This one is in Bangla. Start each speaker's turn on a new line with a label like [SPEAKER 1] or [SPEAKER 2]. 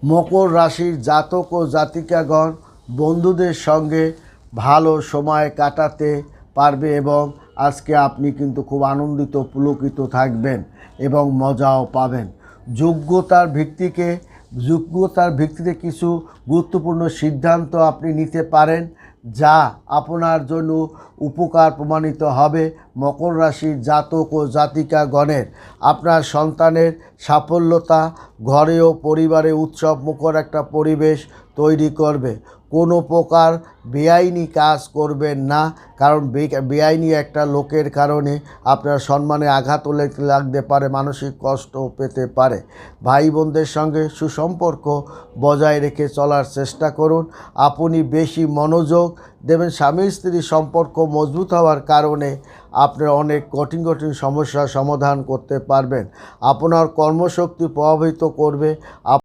[SPEAKER 1] মকর রাশির জাতক ও জাতিকাগণ বন্ধুদের সঙ্গে ভালো সময় কাটাতে পারবে এবং আজকে আপনি কিন্তু খুব আনন্দিত পুলকিত থাকবেন এবং মজাও পাবেন। যোগ্যতার ভিত্তিতে কিছু গুরুত্বপূর্ণ সিদ্ধান্ত আপনি নিতে পারেন, যা আপনার জন্য উপকার প্রমাণিত হবে। মকর রাশির জাতক ও জাতিকাগণের আপনার সন্তানের সাফল্যতা ঘরে ও পরিবারে উৎসব মুখর একটা পরিবেশ তৈরি করবে। কোনো প্রকার বেআইনি কাজ করবেন না, কারণ বেআইনি একটা লোকের কারণে আপনার সম্মানে আঘাত লাগতে পারে, মানসিক কষ্ট পেতে পারে। ভাই বোনদের সঙ্গে সুসম্পর্ক বজায় রেখে চলার চেষ্টা করুন। আপনি বেশি মনোযোগ দেবেন। স্বামী স্ত্রীর সম্পর্ক মজবুত হওয়ার কারণে আপনার অনেক কঠিন সমস্যার সমাধান করতে পারবেন। আপনার কর্মশক্তি প্রভাবিত করবে।